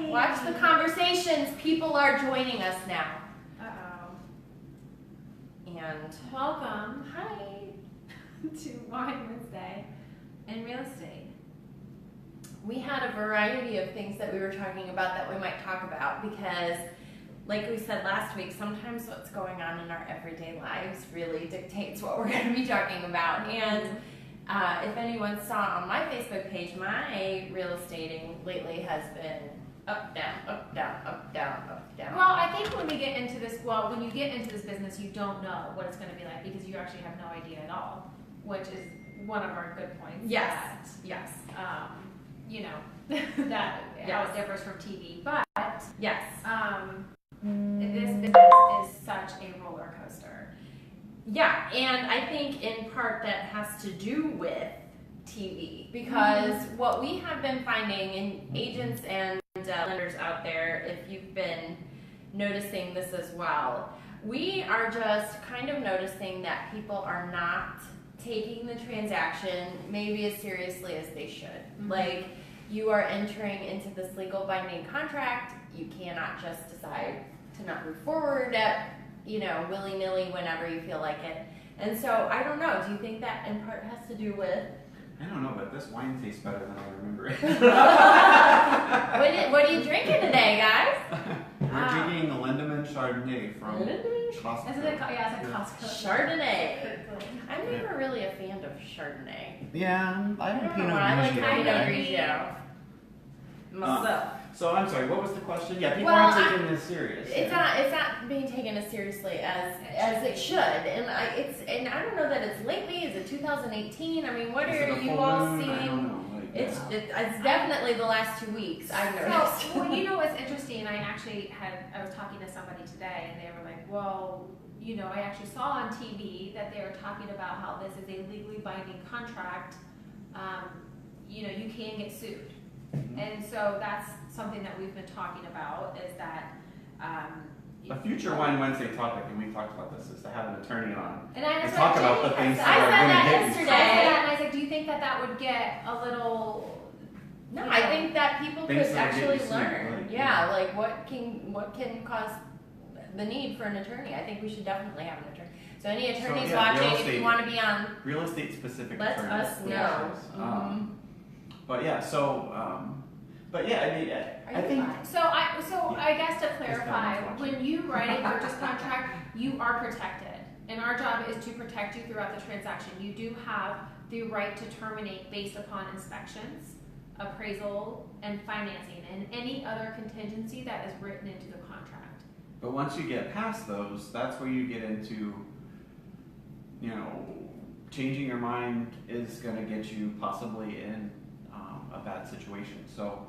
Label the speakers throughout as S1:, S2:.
S1: Watch the conversations. People are joining us now.
S2: Uh-oh.
S1: And
S2: Welcome
S1: hi.
S2: to Wine Wednesday in Real Estate.
S1: We had a variety of things that we were talking about that we might talk about because, like we said last week, sometimes what's going on in our everyday lives really dictates what we're going to be talking about. And if anyone saw on my Facebook page, my real estating lately has been up, down, up, down, up, down, up, down.
S2: Well, I think when we get into this, when you get into this business, you don't know what it's going to be like because you actually have no idea at all, which is one of our good points.
S1: Yes. Yes.
S2: You know, that how it differs from TV. But
S1: yes.
S2: This business is such a roller coaster.
S1: Yeah, and I think in part that has to do with TV because what we have been finding in agents and lenders out there, if you've been noticing this as well, we are just kind of noticing that people are not taking the transaction maybe as seriously as they should. Like, you are entering into this legal binding contract, you cannot just decide to not move forward at, willy-nilly whenever you feel like it. And so, I don't know, do you think that in part has to do with?
S3: I don't know, but this wine tastes better than I remember it.
S1: What are you drinking today, guys?
S3: We're drinking a Lindemann Chardonnay from Costco.
S2: Isn't it? Yeah, it's like Costco.
S1: Chardonnay. I'm never really a fan of Chardonnay.
S3: Yeah, I'm a Pinot
S1: I like
S3: Grigio.
S1: Pinot Grigio. Myself.
S3: So I'm sorry, what was the question? Yeah, people
S1: Well,
S3: aren't taking this serious.
S1: It's not being taken as seriously as it should, and I don't know that it's lately. Is it 2018? I mean, what
S3: Is it
S1: are
S3: a
S1: you
S3: full
S1: all
S3: moon?
S1: seeing?
S3: I don't know.
S1: It's definitely the last 2 weeks I've noticed.
S2: So, you know what's interesting? I was talking to somebody today, and they were like, "Well, I actually saw on TV that they were talking about how this is a legally binding contract. You can get sued." And so that's something that we've been talking about is that
S3: A future Wine Wednesday topic, and we talked about this, is to have an attorney on
S2: and I
S3: and
S2: just
S3: talk about the things that are going to hit you.
S1: yesterday.
S2: I said that, and I was like, do you think that would get a little?
S1: No, I think that people could
S3: Things that
S1: actually
S3: get you sued,
S1: learn.
S3: right?
S1: Yeah, like what can cause the need for an attorney. I think we should definitely have an attorney. So any attorneys
S3: real
S1: watching, if
S3: estate-
S1: you want to be on,
S3: Real estate specific
S1: let
S3: attorneys.
S1: us know.
S3: But yeah, but yeah, I mean, I think.
S2: So I guess to clarify, when you write a purchase contract, you are protected, and our job is to protect you throughout the transaction. You do have the right to terminate based upon inspections, appraisal, and financing, and any other contingency that is written into the contract.
S3: But once you get past those, that's where you get into, changing your mind is going to get you possibly in a bad situation. So,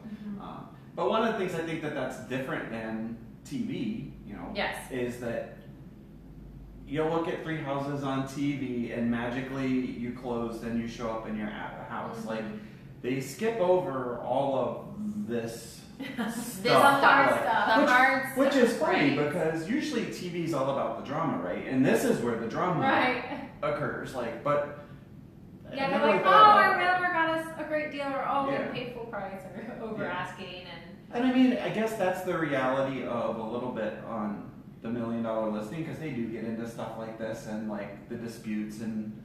S3: but one of the things I think that's different than TV,
S1: Yes.
S3: is that you'll look at 3 houses on TV and magically you close and you show up and you're at a house. Like, they skip over all of this stuff.
S1: The hard
S3: like-
S1: stuff. The hard stuff.
S3: Which is funny
S1: right.
S3: because usually TV's all about the drama, right? And this is where the drama occurs. Like, but
S2: Yeah,
S3: I
S2: they're
S3: never
S2: like,
S3: thought
S2: our
S3: about it.
S2: realtor got us a great deal, or
S3: Yeah.
S2: we paid full price, or over
S3: Yeah.
S2: asking,
S3: And I mean, I guess that's the reality of a little bit on the $1 Million Listing, because they do get into stuff like this and like the disputes and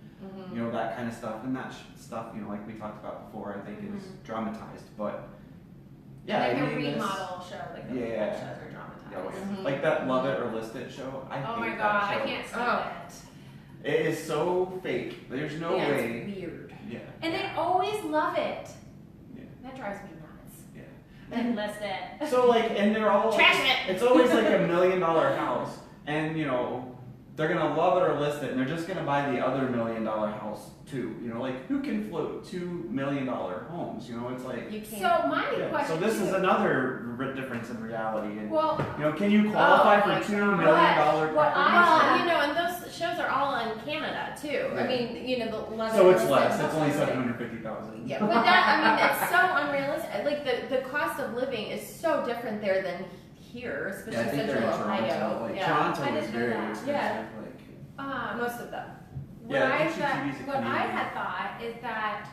S3: that kind of stuff, and that stuff, like we talked about before, I think is dramatized. But yeah,
S2: like
S3: I
S2: a
S3: mean,
S2: remodel show, like the
S3: Yeah.
S2: shows are dramatized.
S3: like that Love It or List It show. I
S2: Oh
S3: hate
S2: my
S3: that
S2: god,
S3: show.
S2: I can't stand it.
S3: It is so fake. There's no
S1: Yeah,
S3: way.
S1: it's weird.
S3: Yeah.
S2: And they always love it.
S3: Yeah.
S2: That drives me nuts.
S3: Yeah.
S2: And list it.
S3: So like, and they're all
S1: Trash it.
S3: It's always like $1 million house, and they're gonna love it or list it, and they're just gonna buy the other $1 million house too. Like, who can float $2 million homes? It's like.
S1: You can't.
S2: So my
S3: Yeah.
S2: question.
S3: So this
S2: too,
S3: is another difference in reality, and
S2: Well,
S3: can you qualify
S1: my
S3: for $2
S1: God.
S3: million
S2: What
S3: properties?
S1: Well, and those shows are all in Canada too. I
S3: Yeah.
S1: mean, the Love
S3: So
S1: It or
S3: it's
S1: List
S3: less.
S1: It,
S3: It's only
S1: like-
S3: 750,000.
S1: Yeah, but it's so unrealistic. Like the cost of living is so different there than here, especially
S3: Yeah, I think they're in
S1: Central Ohio.
S3: Toronto. Like
S1: yeah.
S3: Toronto
S2: I
S3: is
S2: didn't know
S3: very
S2: that.
S3: expensive.
S1: Yeah.
S3: Like,
S1: Most of them.
S2: what
S3: Yeah,
S2: I
S3: HGTV is a
S2: what I
S3: Canadian.
S2: had thought is that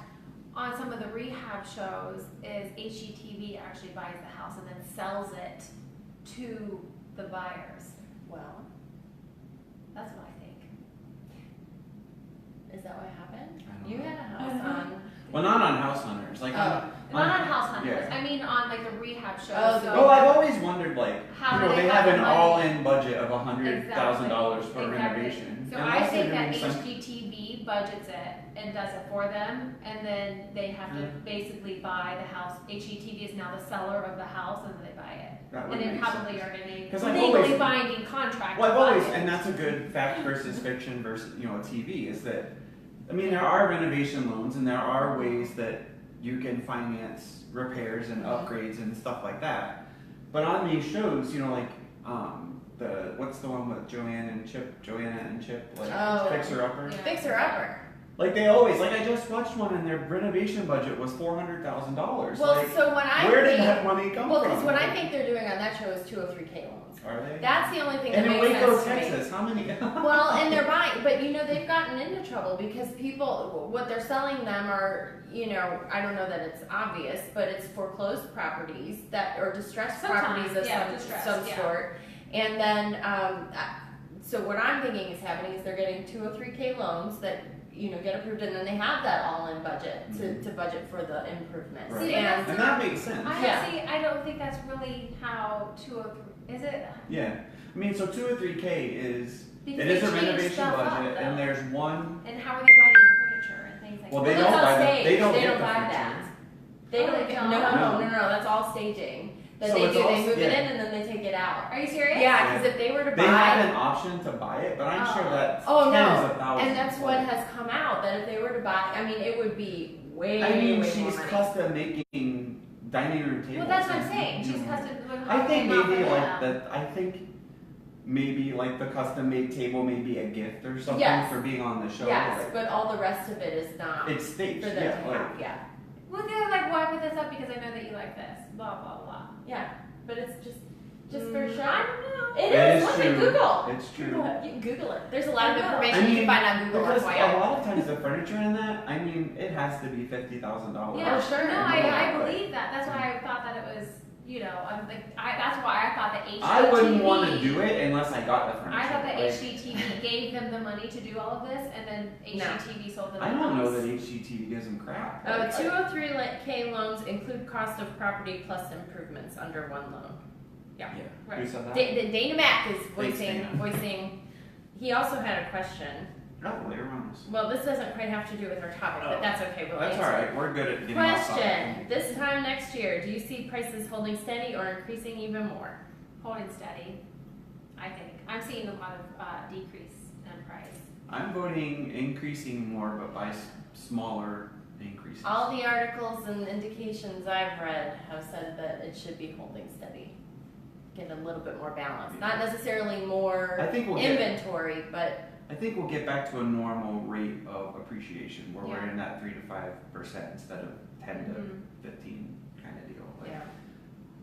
S2: on some of the rehab shows is HGTV actually buys the house and then sells it to the buyers.
S1: Well,
S2: That's what I think.
S1: is that what happened?
S3: I don't
S1: You
S3: know.
S1: had a house on.
S3: Well, not on House Hunters. Like,
S1: Oh.
S2: Not on House Hunters.
S3: yeah.
S2: I mean on like the rehab shows.
S1: Oh,
S2: so
S3: Well, I've always wondered, like,
S2: How
S3: you
S2: do
S3: know,
S2: they
S3: they
S2: have
S3: have
S2: the
S3: an
S2: money?
S3: all-in budget of $100,000 for
S2: Exactly.
S3: renovation.
S2: So
S3: And
S2: I
S3: unless
S2: think
S3: they're
S2: that
S3: doing some-
S2: HGTV budgets it and does it for them, and then they have to basically buy the house. HGTV is now the seller of the house, and they buy it.
S3: that would
S2: And they
S3: make
S2: probably
S3: sense.
S2: are in
S3: 'Cause
S2: a
S3: I've
S2: legally
S3: always-
S2: binding contract.
S3: Well, I've
S2: to buy
S3: always,
S2: it.
S3: and that's a good fact versus fiction versus, you know, TV, is that, I mean, there are renovation loans and there are ways that you can finance repairs and upgrades and stuff like that. But on these shows, you know, like, what's the one with Joanna and Chip, like,
S1: Oh.
S3: Fixer Upper?
S2: Yeah.
S1: Fixer upper.
S3: Like, they always, like, I just watched one and their renovation budget was $400,000.
S1: Well,
S3: Like,
S1: so when I
S3: where did
S1: think,
S3: that money come
S1: well,
S3: from?
S1: because what I think they're doing on that show is 203K loans.
S3: Are they?
S1: That's the only thing
S3: And
S1: that
S3: in
S1: makes
S3: Waco,
S1: sense to me.
S3: Texas, how many?
S1: Well, and they're buying, but you know, they've gotten into trouble because people, what they're selling them are, you know, I don't know that it's obvious, but it's foreclosed properties that, or distressed
S2: Sometimes,
S1: properties of
S2: yeah, distressed,
S1: some
S2: yeah.
S1: sort. And then, so what I'm thinking is happening is they're getting 203K loans that, you know, get approved, and then they have that all-in budget to budget for the improvements.
S3: Right.
S2: See,
S1: And
S3: And that makes sense.
S2: I don't think that's really how 203 is it.
S3: Yeah, I mean, so 203K is,
S2: Because
S3: it is
S2: they
S3: a
S2: change
S3: renovation
S2: stuff up,
S3: budget, and
S2: though.
S3: there's one,
S2: And how are they buying the furniture and things like
S3: well,
S2: that?
S3: they
S1: Well,
S3: don't
S1: that's on
S3: buy the,
S1: stage.
S3: they don't
S1: They
S3: get
S1: don't
S3: the
S1: buy
S3: furniture.
S1: that. They
S2: Oh,
S1: don't
S2: they
S1: get,
S2: don't?
S1: no, that's all staging. That
S3: So
S1: they
S3: it's
S1: do,
S3: all-
S1: they move it
S3: yeah.
S1: in and then they take it out.
S2: Are you serious?
S1: Yeah, because if they were to
S3: They have
S1: buy,
S3: an option to buy it, but I'm sure
S2: Oh.
S3: that's
S1: Oh,
S3: tens
S1: no.
S3: of thousands.
S1: and that's what
S3: Like,
S1: has come out, that if they were to buy, I mean, it would be way,
S3: I mean,
S1: way more
S3: she's
S1: money.
S3: custom making dining room tables.
S2: Well, that's what I'm
S3: and,
S2: saying.
S3: you
S2: She's
S3: know,
S2: custom.
S3: I think maybe like
S2: that.
S3: that. I think maybe like the custom made table may be a gift or something
S1: Yes.
S3: for being on the show.
S1: Yes,
S3: like,
S1: but all the rest of it is not
S3: it's staged.
S1: for them
S3: Yeah,
S1: to
S3: like,
S1: have, yeah.
S2: Well, they're like, well, I put this up because I know that you like this. Blah blah blah.
S1: Yeah, but it's just for show.
S2: I don't know.
S1: It
S3: It
S1: is,
S3: is
S1: look at
S3: true.
S1: Google.
S3: It's true.
S1: Google it. You can Google it. There's a lot of
S2: I know.
S1: information
S3: I
S1: you
S3: mean,
S1: can find on Google,
S3: because
S1: FYI.
S3: a lot of times the furniture in that, I mean, it has to be $50,000.
S2: Yeah,
S1: sure.
S2: No,
S3: Yeah.
S2: I believe that. That's why I thought that it was. You know, I'm like, that's why I thought that HGTV.
S3: I wouldn't want to do it unless I got the furniture.
S2: I thought that
S3: Like,
S2: HGTV gave them the money to do all of this, and then HGTV sold them.
S3: I
S2: the
S3: don't know
S2: house.
S3: that HGTV gives them crap.
S1: 203K loans include cost of property plus improvements under one loan.
S3: Yeah.
S2: Right.
S3: Who said that?
S1: Dana Mack is
S3: Thanks, Dana.
S1: voicing. He also had a question.
S3: Oh, later on.
S1: Well, this doesn't quite have to do with our topic, but
S3: Oh.
S1: that's okay. We'll
S3: That's
S1: answer.
S3: all right. We're good at getting off topic.
S1: Question: this time next year, do you see prices holding steady or increasing even more?
S2: Holding steady. I think I'm seeing a lot of decrease in price.
S3: I'm voting increasing more, but by smaller increases.
S1: All the articles and indications I've read have said that it should be holding steady, get a little bit more balance. Not necessarily more
S3: I think we'll get.
S1: inventory, but
S3: I think we'll get back to a normal rate of appreciation where we're
S2: Yeah.
S3: in that 3 to 5% instead of 10
S2: Mhm.
S3: to 15 kind of deal. Like,
S1: yeah.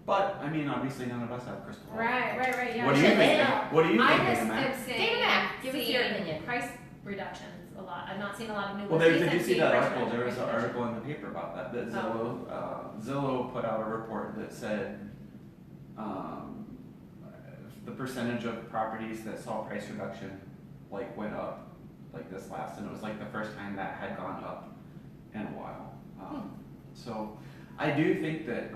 S3: But I mean, obviously, none of us have crystal ball.
S2: Right. Yeah.
S3: What do you
S1: Should
S3: think?
S1: they?
S3: What do you
S2: I
S3: think,
S2: just
S3: Dana Mac?
S2: am saying.
S1: Dana Mac, give us your
S2: seeing
S1: opinion.
S2: Price reductions a lot. I'm not seeing a lot of new
S3: Well, did
S2: listings.
S3: you
S2: I'm
S3: see
S2: seeing
S3: that
S2: price
S3: article? There was an
S2: reduction.
S3: article in the paper about that. That
S2: Oh.
S3: Zillow put out a report that said the percentage of properties that saw price reduction like went up like this last, and it was like the first time that had gone up in a while. So I do think that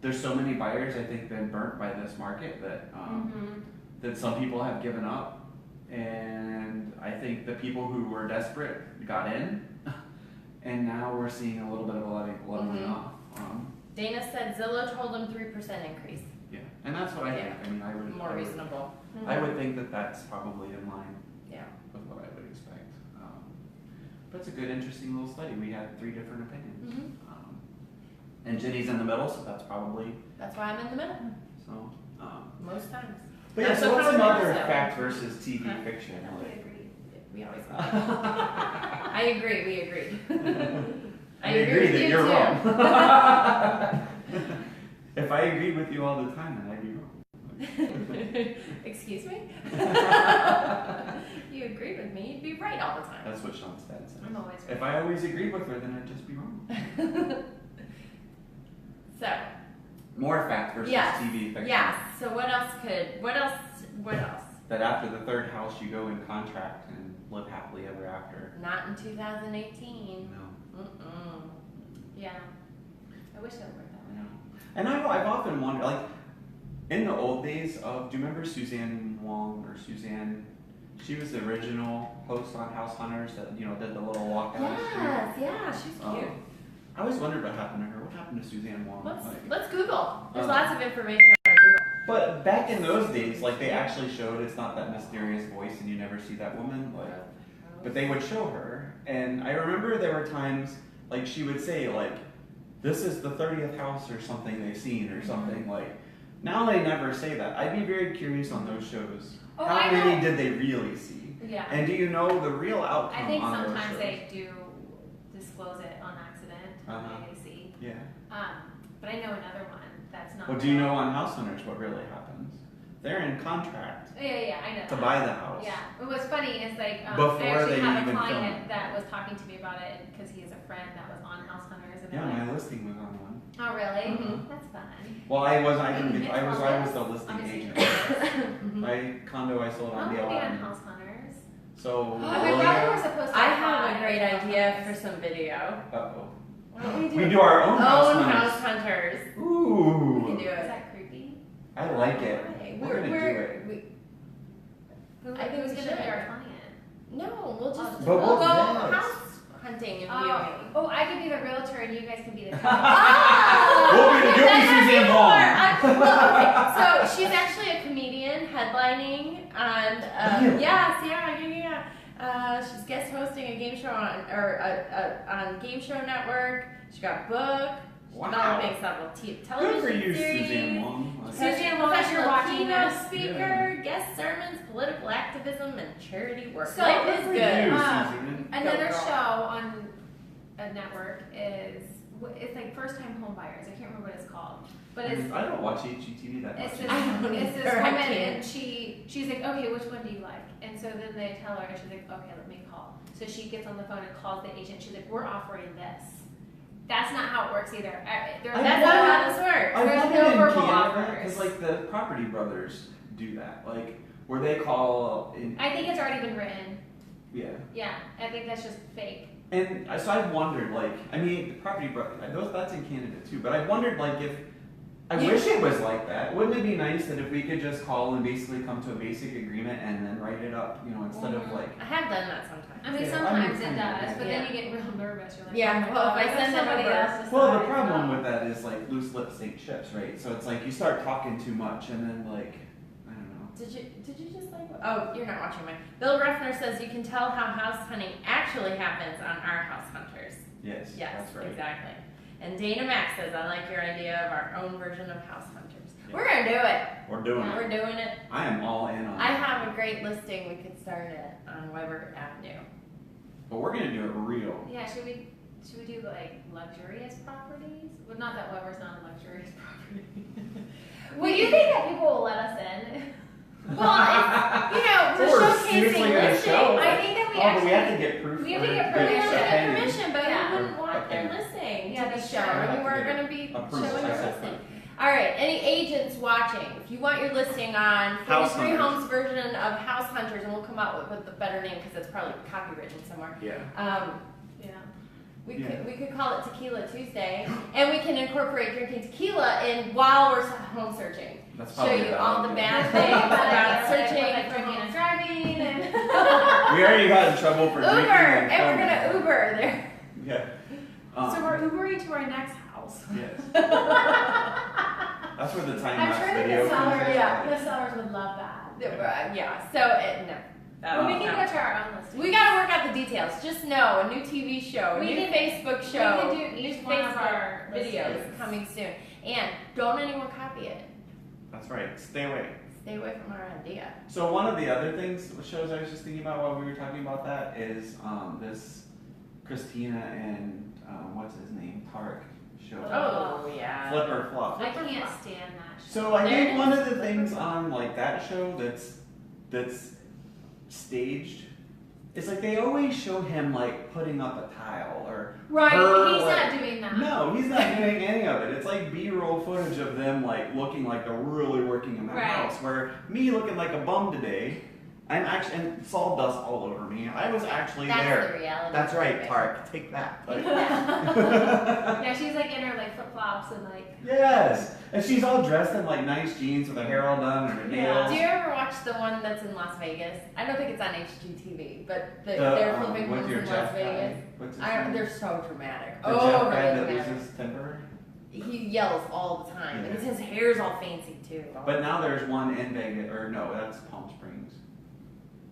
S3: there's so many buyers I think been burnt by this market that
S2: Mhm.
S3: that some people have given up, and I think the people who were desperate got in, and now we're seeing a little bit of a leveling
S1: Mhm.
S3: off.
S1: Dana said Zillow told him 3% increase,
S3: Yeah, and that's what I think.
S1: Yeah.
S3: I mean, I would
S1: more reasonable.
S3: I would think that that's probably in line
S1: Yeah.
S3: with what I would expect. But it's a good, interesting little study. We had 3 different opinions,
S1: Mhm.
S3: and Jenny's in the middle, so that's probably
S1: That's why I'm in the middle
S3: so.
S1: most times.
S3: But yeah,
S1: That's
S3: so
S1: so
S3: what's some
S1: controversial.
S3: other fact versus TV
S1: Huh?
S3: fiction?
S2: I
S3: Like,
S2: agree.
S1: We always. I agree. We agreed.
S3: I agree
S1: with
S3: that
S1: you
S3: you're
S1: too.
S3: wrong. If I agreed with you all the time, then I'd be wrong.
S1: Excuse me? you agreed with me, you'd be right all the time.
S3: That's what Sean's dad says.
S2: I'm always
S3: If I always agreed with her, then I'd just be wrong.
S1: So.
S3: More fact versus
S1: Yes.
S3: TV fiction.
S1: Yes. So what else?
S3: That after the third house, you go in contract and live happily ever after.
S1: Not in 2018.
S3: No.
S1: Mm-mm.
S2: Yeah. I wish it worked that way.
S3: No. And I've often wondered, like, in the old days of, do you remember Suzanne Wong or Suzanne? She was the original host on House Hunters that, you know, did the little walk down the street.
S1: Yes. Yeah. She's cute.
S3: I always wondered what happened to her. What happened to Suzanne Wong?
S1: Let's Google. There's lots of information on Google.
S3: But back in those days, like they actually showed it's not that mysterious voice and you never see that woman. Like, but they would show her. And I remember there were times like she would say like, this is the 30th house or something they've seen or something like. Now they never say that. I'd be very curious on those shows.
S2: Oh,
S3: How
S2: I
S3: many
S2: know.
S3: did they really see?
S2: Yeah.
S3: And do you know the real outcome
S2: I think
S3: on those
S2: sometimes
S3: shows?
S2: they do disclose it on accident.
S3: Uh-huh.
S2: They see.
S3: Yeah.
S2: But I know another one that's not.
S3: Well, do you know on House Hunters what really happens? They're in contract
S2: Yeah, I know.
S3: to
S2: that.
S3: buy the house.
S2: Yeah. But what's funny is like
S3: Before
S2: I actually
S3: they
S2: have a
S3: even film
S2: client
S3: it.
S2: that was talking to me about it because he is a friend that was on House Hunters and
S3: Yeah,
S2: they're
S3: my
S2: like,
S3: listing was on one.
S2: oh really?
S1: Mhm.
S2: That's fun.
S3: Well, I didn't get, I was the
S2: Obviously.
S3: listing agent.
S1: Mhm.
S3: My condo I sold
S2: I
S3: on
S2: want
S3: the
S2: to be on
S3: allotment.
S2: House Hunters.
S3: So,
S2: I thought we were supposed to.
S1: I have a
S2: apply
S1: great
S2: to House
S1: idea for
S2: Hunters.
S1: some video.
S3: uh-oh.
S1: Why don't
S3: We do our own House
S1: own
S3: Hunters.
S1: house hunters. We can
S3: Ooh.
S1: do
S2: Is
S1: it.
S2: that creepy?
S3: I like it.
S1: Right.
S3: We're gonna do it.
S1: I think
S2: Who's
S1: we
S2: gonna
S1: should.
S2: be our client?
S1: No, we'll just
S3: But
S1: we'll
S3: we'll
S1: go
S3: dance.
S1: house hunting and
S2: Oh,
S1: viewing.
S2: oh, I can be the realtor and you guys can be the.
S3: You'll be Suzanne Wong.
S1: Well, okay, so she's actually a comedian headlining on she's guest hosting a game show on Game Show Network. She got a book. She's
S3: Wow.
S1: developing several television
S3: Good for you,
S1: series.
S3: Suzanne Wong. Like,
S2: Suzanne Wong, if you're
S1: Professional
S2: watching
S1: keynote
S2: this.
S1: speaker, guest sermons, political activism, and charity work.
S2: So,
S1: Life
S3: good
S1: is
S3: for
S1: good.
S3: you,
S2: Um,
S3: Suzanne.
S2: Another
S1: girl.
S2: show on a network is it's like first time home buyers. I can't remember what it's called, but it's
S3: I don't watch HGTV that much.
S2: it's this,
S1: I don't
S2: it's this
S1: either, I
S2: woman
S1: can't.
S2: and she's like, okay, which one do you like? And so then they tell her and she's like, okay, let me call. So she gets on the phone and calls the agent. She's like, we're offering this. That's not how it works either. There's
S1: That's
S2: no-
S1: not how this works.
S3: I
S2: There's
S3: love
S2: no
S3: it in
S2: verbal
S3: Canada
S2: offers.
S3: because like the Property Brothers do that, like where they call in.
S2: I think it's already been written.
S3: Yeah.
S2: Yeah, I think that's just fake.
S3: And so I've wondered, like, I mean, the Property Brothers, that's in Canada too, but I wondered, like, if, I wish it was like that. Wouldn't it be nice that if we could just call and basically come to a basic agreement and then write it up, you know, instead of like,
S1: I have done that sometimes.
S2: I mean,
S3: Yeah,
S2: sometimes
S3: I
S2: it
S3: mean,
S2: does, but then
S1: yeah.
S2: you get real nervous. You're like,
S1: Yeah,
S2: oh my
S1: well,
S2: God,
S1: if I
S2: what
S1: send it
S2: somebody
S1: over-
S2: else
S3: well, the
S2: decides,
S3: problem
S2: so-
S3: with that is like loose lips sink ships, right? So it's like you start talking too much and then like, I don't know.
S1: Did you just like? Oh, you're not watching mine. Bill Ruffner says you can tell how house hunting actually happens on our House Hunters.
S3: Yes,
S1: Yes,
S3: that's right.
S1: exactly. And Dana Mack says I like your idea of our own version of House Hunters.
S3: Yeah.
S1: We're gonna do it.
S3: We're doing it.
S1: We're doing it.
S3: I am all in on
S1: I
S3: it.
S1: have a great listing we could start it on Weber Avenue.
S3: But we're gonna do it real.
S2: Yeah, should we do like luxurious properties? Well, not that Weber's not a luxurious property. Well, you think that people will let us in?
S1: Well, it's, we're
S3: We're
S1: showcasing
S3: seriously gonna
S1: listings.
S3: show.
S2: I think that we
S3: Oh, but we have to get proof.
S2: we have to
S3: or
S2: get
S1: We
S2: permission.
S1: have to get
S3: opinion.
S1: permission, but
S2: Yeah.
S1: we wouldn't want their
S3: Opinion.
S1: listing
S2: Yeah,
S1: to be
S2: that's
S1: shown.
S2: true.
S3: I have
S1: You
S3: to
S1: weren't
S3: get
S1: going to be
S3: Approved.
S1: showing
S3: I
S1: your
S3: said
S1: listing.
S3: proof.
S1: All right, any agents watching, if you want your listing on
S3: House
S1: 43
S3: Hunters.
S1: Homes version of House Hunters, and we'll come up with a better name because it's probably copywritten somewhere.
S3: Yeah.
S2: Yeah.
S1: We could call it Tequila Tuesday, and we can incorporate drinking tequila in while we're home searching.
S3: That's
S1: Show
S3: probably
S1: you
S3: a bad
S1: all the
S3: idea.
S1: bad things about searching
S2: like
S1: for
S2: drinking
S1: homes.
S2: and driving and
S3: We already got in trouble for
S1: Uber,
S3: drinking.
S1: and we're gonna Uber there.
S3: Yeah.
S2: so we're Ubering to our next house.
S3: Yes. That's where the time
S2: I'm
S3: lapse
S2: sure that
S3: video
S2: the
S3: comes
S2: sellers,
S3: in.
S2: the sellers would love that.
S1: Yeah. So no.
S2: Well, we can
S1: no.
S2: go to our own listing.
S1: We gotta work out the details. Just know a new TV show, a
S2: We
S1: new
S2: can-
S1: Facebook show,
S2: we can do
S1: new
S2: each one of
S1: Facebook
S2: our
S1: videos
S2: listings.
S1: coming soon. And don't anyone copy it.
S3: That's right. Stay away.
S1: Stay away from our idea.
S3: So one of the other things, shows I was just thinking about while we were talking about that is this Christina and what's his name, Tarek show.
S1: Oh yeah.
S3: Flip or Flop.
S2: I can't stand that show.
S3: So I
S1: There it
S3: think one
S1: is.
S3: of the things on like that show that's staged. It's like they always show him like putting up a tile or
S2: Right,
S3: her,
S2: he's
S3: like,
S2: not doing that.
S3: No, he's not doing any of it. It's like B-roll footage of them like looking like they're really working in the
S2: Right.
S3: house. Where me looking like a bum today, I'm actually, and sawdust all over me. I was actually
S1: That's
S3: there.
S1: the reality.
S3: That's
S1: of
S3: right,
S1: it.
S3: Tark. Take that. Like,
S2: Yeah, she's like in her like flip flops and like.
S3: yes, and she's all dressed in like nice jeans with her hair all done and her
S2: Yeah.
S3: nails.
S1: Do you ever watch the one that's in Las Vegas? I don't think it's on HGTV, but they're flipping
S3: with
S1: ones
S3: your
S1: in
S3: Jeff
S1: Las Vegas.
S3: guy. What's his
S1: They're
S3: name?
S1: so dramatic.
S3: The Jeff
S1: Oh,
S3: guy
S1: really
S3: that
S1: dramatic.
S3: loses temper.
S1: He yells all the time
S3: Yeah.
S1: because his hair's all fancy too.
S3: But now there's one in Vegas, or no, that's Palm Springs.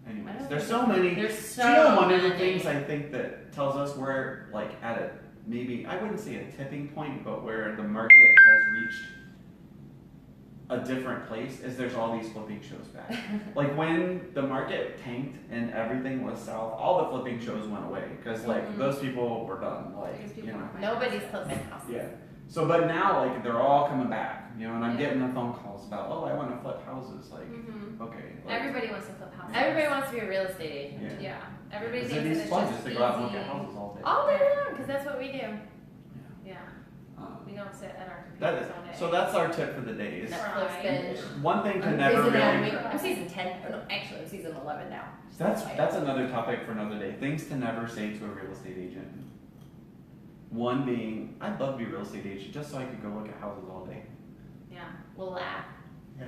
S1: I
S3: Anyways,
S1: don't
S3: there's
S1: think
S3: so many.
S1: There's
S3: Do you know
S1: so
S3: one of the
S1: many.
S3: things I think that tells us we're like at a maybe I wouldn't say a tipping point, but where the market has reached a different place is there's all these flipping shows back. Like when the market tanked and everything was south, all the flipping shows went away because like those people were done. Like
S2: Because people
S3: you know,
S2: are buying
S1: Nobody's
S2: houses.
S1: flipping houses.
S3: yeah. So but now like they're all coming back, you know, and I'm
S2: Yeah.
S3: getting the phone calls about I want to flip houses. Like
S2: Mhm.
S3: okay, like,
S2: Everybody wants to flip houses.
S1: Everybody wants to be a real estate agent.
S3: yeah.
S2: Yeah. Everybody
S3: Because
S2: thinks
S3: it'd be
S2: that it's
S3: fun
S2: just
S3: just to go out and look
S2: easy.
S3: at houses all day.
S1: All day long, because that's what we do.
S2: Yeah.
S3: Um,
S2: We don't sit at our
S3: that
S2: computers
S3: is,
S2: all day.
S3: so that's our tip for the day. Is
S1: Netflix
S2: Right.
S1: binge.
S3: one thing to
S1: I'm
S3: never
S1: season
S3: really.
S1: nine. I'm season 10. Oh, no, actually, I'm season 11 now.
S3: That's another topic for another day. Things to never say to a real estate agent. One being, I'd love to be a real estate agent just so I could go look at houses all day.
S2: Yeah.
S1: We'll laugh.
S3: Yeah.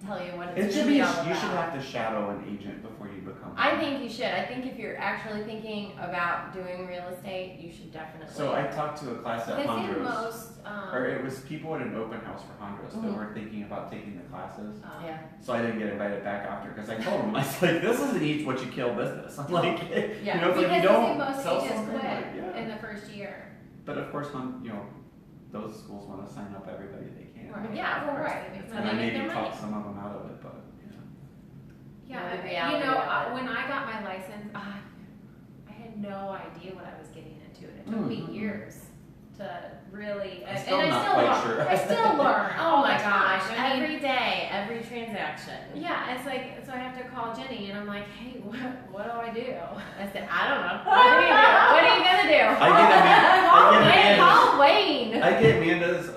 S1: Tell you what
S3: It
S1: it's
S3: should
S1: really
S3: be.
S1: all
S3: You should
S1: about.
S3: have to shadow an agent before you become.
S1: I think you should. I think if you're actually thinking about doing real estate, you should definitely.
S3: So I talked to a class at
S2: I think
S3: Hondros,
S2: most.
S3: or it was people at an open house for Hondros that
S1: Mhm.
S3: were thinking about taking the classes.
S1: Yeah.
S3: So I didn't get invited back after because I told them I was like, this isn't eat what you kill business. I'm like,
S1: Yeah.
S3: you know, it's
S2: Because
S3: like you
S2: I
S3: don't
S2: think most
S3: sell
S2: agents
S3: something.
S2: quit
S3: Like, yeah.
S2: in the first year.
S3: But of course, you know, those schools want to sign up everybody they can.
S2: Right.
S1: Yeah,
S2: Well,
S1: of course.
S2: right. It makes
S3: And I
S1: They make
S3: maybe
S1: their
S3: talk
S1: money.
S3: some of them out of it, but
S2: Yeah,
S1: Know the
S2: you
S1: reality
S2: know,
S1: of it.
S2: when I got my license, I had no idea what I was getting into, and it took me
S3: Mhm.
S2: years to really.
S3: I'm
S2: And
S3: still
S2: I
S3: not
S2: still
S3: quite
S2: learn.
S3: sure.
S2: I still learn.
S1: Oh
S2: all
S1: my
S2: the time.
S1: gosh!
S2: I mean,
S1: Every day, every transaction.
S2: yeah, it's like so I have to call Jenny, and I'm like, hey, what do I do?
S1: I said, I don't know. What are you do? What are you gonna do?
S3: I
S1: Call Wayne.
S3: I get Amanda's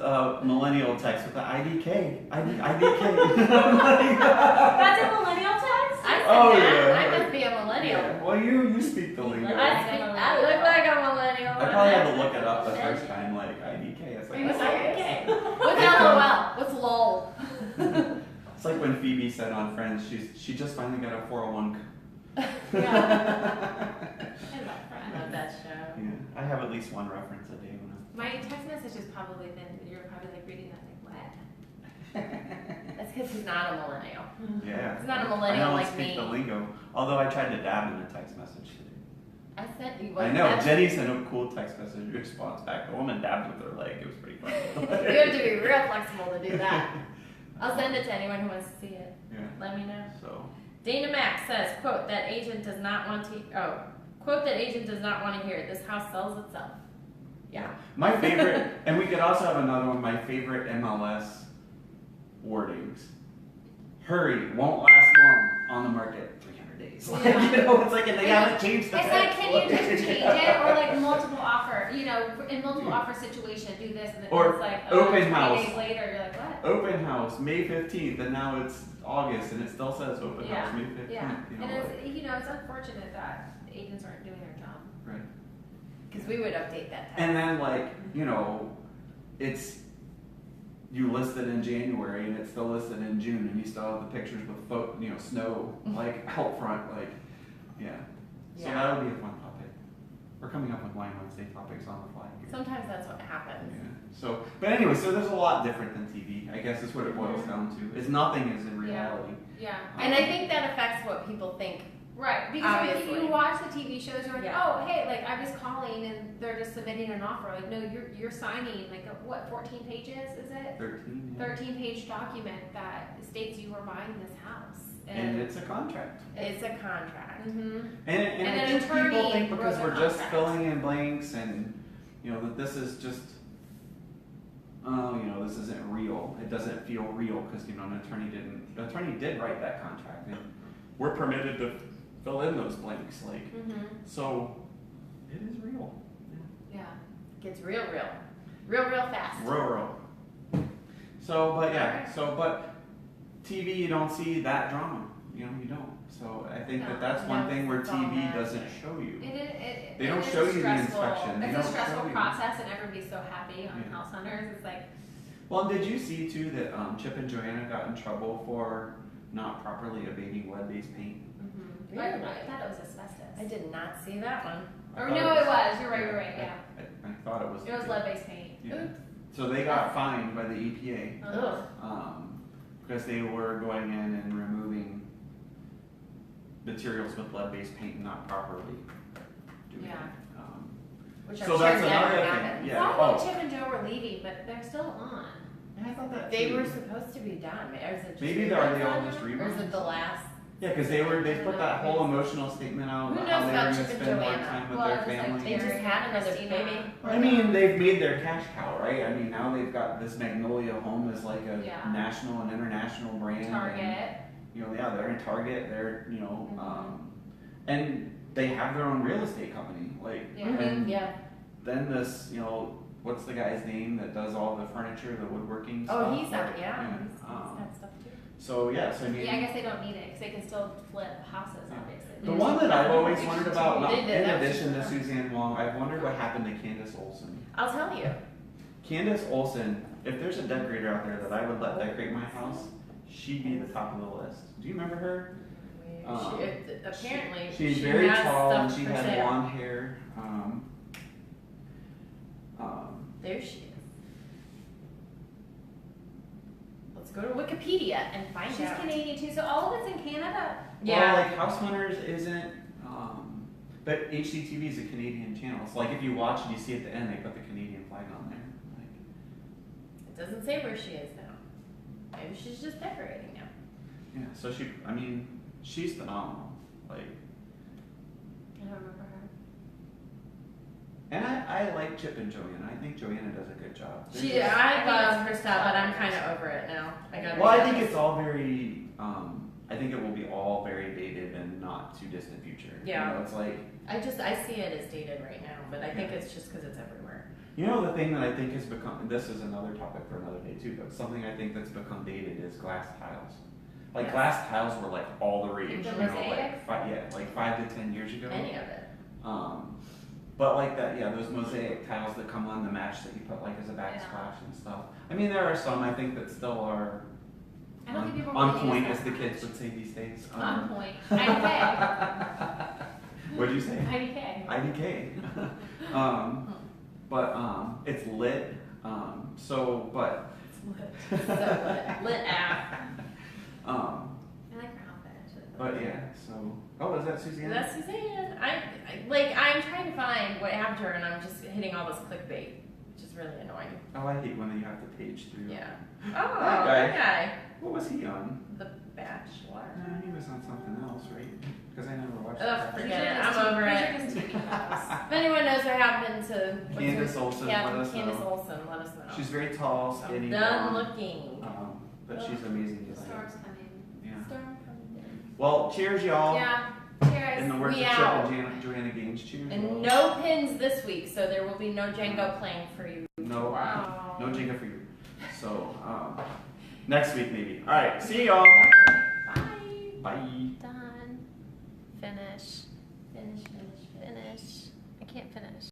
S3: millennial text with the IDK. IDK. I'm like,
S2: That's a millennial text.
S1: I said
S3: Oh,
S1: that.
S3: yeah.
S1: I must be a millennial.
S3: yeah. Well, you speak the lingo.
S1: I look like a millennial.
S3: I probably had to look it up the first time, like IDK. It's like,
S1: What's
S3: okay.
S1: IDK? What's LOL? What's LOL?
S3: It's like when Phoebe said on Friends, she just finally got a 401.
S2: I love
S1: I love
S2: Friends.
S1: that show.
S3: Yeah, I have at least one reference a day when
S2: My text message is probably then you're probably like reading that like what?
S1: That's because he's not a millennial.
S3: Yeah.
S1: He's not a
S3: I
S1: millennial
S3: don't
S1: like
S3: speak
S1: me.
S3: the lingo. Although I tried to dab in a text message today.
S1: I sent you
S3: I
S1: one.
S3: know.
S1: That's-
S3: Jenny sent a cool text message response back. The woman dabbed with her leg. It was pretty funny.
S1: You have to be real flexible to do that. I'll send it to anyone who wants to see it.
S3: Yeah.
S1: Let me know.
S3: So.
S1: Dana Mack says, quote, that agent does not want to, quote, that agent does not want to hear it. This house sells itself. Yeah.
S3: My favorite, and we could also have another one. My favorite MLS wordings. Hurry, won't last long on the market. 300 days. Like,
S2: Yeah.
S3: you know, it's like, and they haven't changed the
S2: It's like,
S3: text.
S2: can you just change it, or like multiple offer? You know, in multiple offer situation, do this, and then
S3: Or
S2: it's like
S3: open
S2: 20
S3: house.
S2: days later, you're like, what?
S3: Open house, May 15th, and now it's August, and it still says open
S2: Yeah.
S3: house, May 15th.
S2: Yeah,
S3: You know,
S2: and
S3: like,
S2: it's it's unfortunate that agents aren't doing their job.
S3: right.
S1: Because we would update that text.
S3: And then, like, you know, it's, you listed in January, and it's still listed in June, and you still have the pictures with, snow, like, out front, like, yeah. So
S1: Yeah.
S3: that would be a fun topic. We're coming up with Wine Wednesday topics on the fly here.
S1: Sometimes that's what happens.
S3: Yeah. So, but anyway, so there's a lot different than TV. I guess is what it boils down to. Is nothing is in reality.
S2: Yeah.
S1: And I think that affects what people think.
S2: Right, because when
S1: Obviously.
S2: you watch the TV shows, you're like,
S1: Yeah.
S2: oh, hey, like I'm just calling and they're just submitting an offer. Like, no, you're signing like what, 14 pages is it?
S3: 13. Yeah.
S2: 13-page document that states you are buying this house.
S3: And it's a contract.
S1: It's a contract.
S2: Mm-hmm.
S3: And
S2: And
S3: I
S2: an
S3: think people
S2: attorney
S3: think because
S2: wrote the
S3: we're just
S2: contract.
S3: filling in blanks and that this is just this isn't real. It doesn't feel real because an attorney did write that contract and we're permitted to fill in those blanks. Like, so it is real.
S2: Yeah.
S1: Gets real fast.
S3: Real. So, but yeah, but TV, you don't see that drama. You don't. So I think that's one thing where TV doesn't show you. They don't show you the inspection.
S2: It's a stressful process, and everybody's so happy on House Hunters. It's like.
S3: Well, did you see too that Chip and Joanna got in trouble for not properly abating lead-based paint?
S2: Really? I thought it was asbestos.
S1: I did not see that one.
S2: Or no, it was. You're right. Yeah.
S3: I thought it was.
S2: It was lead-based paint.
S3: Yeah. So they got fined by the EPA
S1: Ugh.
S3: because they were going in and removing materials with lead-based paint and not properly doing it.
S1: Which
S3: So
S1: I'm
S3: that's
S1: sure never
S3: another
S1: happened.
S3: thing.
S2: I
S3: Yeah.
S2: thought Chip and Jo were leaving, but they're still on.
S3: I thought that
S1: They
S3: too.
S1: were supposed to be done. Or is it just
S3: Maybe are they
S1: reruns
S3: all
S1: on
S3: just
S1: them?
S3: reruns?
S1: Or is it the last?
S3: Yeah, because they put that whole emotional statement out
S1: Who
S3: about
S1: knows
S3: how they were
S1: about
S3: going to
S1: Chip and
S3: spend more
S1: Joanna?
S3: time with
S2: Well,
S3: their
S2: it was like
S3: family.
S1: They just had another
S2: Christina.
S1: baby.
S3: I mean, they've made their cash cow, right? I mean, now they've got this Magnolia home as like a
S2: Yeah.
S3: national and international brand.
S2: Target.
S3: And, they're in Target. They're, and they have their own real estate company. Like,
S2: Yeah.
S3: and
S1: Yeah.
S3: then this, what's the guy's name that does all the furniture, the woodworking
S1: Oh,
S3: stuff?
S1: he's up.
S3: Like,
S1: Yeah. He's got stuff too.
S3: So yes, I mean.
S2: Yeah, I guess they don't need it because they can still flip houses, obviously.
S3: The one that I've always wondered about,
S1: They did,
S3: in
S1: that was
S3: addition to
S1: just-
S3: Suzanne Wong, I've wondered what happened to Candace Olson.
S1: I'll tell you.
S3: Candace Olson, if there's a decorator out there that I would let decorate my house, she'd be the top of the list. Do you remember her?
S1: Apparently,
S3: She's
S1: she
S3: very
S1: has
S3: tall and
S1: stuff
S3: she
S1: for
S3: had
S1: sale.
S3: blonde hair.
S1: There she is. Let's go to Wikipedia and find
S2: She's
S1: out.
S2: Canadian too, so all of it's in Canada.
S1: Yeah.
S3: Well, like House Hunters isn't, but HGTV is a Canadian channel. So like if you watch and you see at the end, they put the Canadian flag on there. Like,
S1: It doesn't say where she is now. Maybe she's just decorating now.
S3: yeah, so she's phenomenal. Like,
S2: I don't remember her.
S3: and I like Chip and Joanna. I think Joanna does a good job. They're just-
S1: I love her stuff, but I'm kind of over it now.
S3: Well, I think it's all very. I think it will be all very dated and not too distant future.
S1: Yeah.
S3: It's like.
S1: I see it as dated right now, but I think it's just because it's everywhere.
S3: The thing that I think has become. This is another topic for another day too. But something I think that's become dated is glass tiles. Like
S1: Yes.
S3: glass tiles were like all the rage.
S2: The
S3: Like
S2: mosaic?
S3: 5 to 10 years ago.
S1: Any of it.
S3: But like that, those mosaic tiles that come on the match that you put like as a backsplash and stuff. I mean, there are some I think that still are
S2: I don't think people
S3: on
S2: really
S3: point,
S2: use
S3: as the
S2: that
S3: kids
S2: much.
S3: would say these days.
S2: On point. IDK.
S3: What'd you say?
S2: IDK.
S3: IDK. But it's lit. But
S1: So lit app.
S2: I like her outfit.
S3: But yeah. So is that Suzanne?
S1: That's Suzanne. I'm trying to find what happened to her, and I'm just hitting all this clickbait, which is really annoying.
S3: Oh, I hate when you have to page through.
S1: Yeah. Oh,
S3: That
S1: that guy.
S3: What was he on?
S1: The Bachelor.
S3: No, he was on something else, right? Because I never watched
S1: Ugh,
S3: that.
S1: forget it. I'm over it. If anyone knows what happened to
S3: Candace Olson, let us
S1: Candace
S3: know.
S1: Olson, let us know.
S3: She's very tall,
S1: I'm
S3: skinny,
S1: done
S3: blonde,
S1: looking.
S3: but she's amazing.
S2: The storm's coming.
S3: Yeah.
S1: Storm coming in.
S3: Well, cheers, y'all.
S2: Yeah. Cheers.
S3: In the words
S1: We
S3: of Chip
S1: out.
S3: and Joanna Gaines, cheers.
S1: And
S3: y'all.
S1: no pins this week, so there will be no Django playing for you.
S3: No,
S2: Wow.
S3: no Jenga for you. So, next week maybe. All right, see y'all.
S2: Bye.
S3: Bye.
S2: Done. Finish.
S1: Finish.
S2: Finish. I can't finish.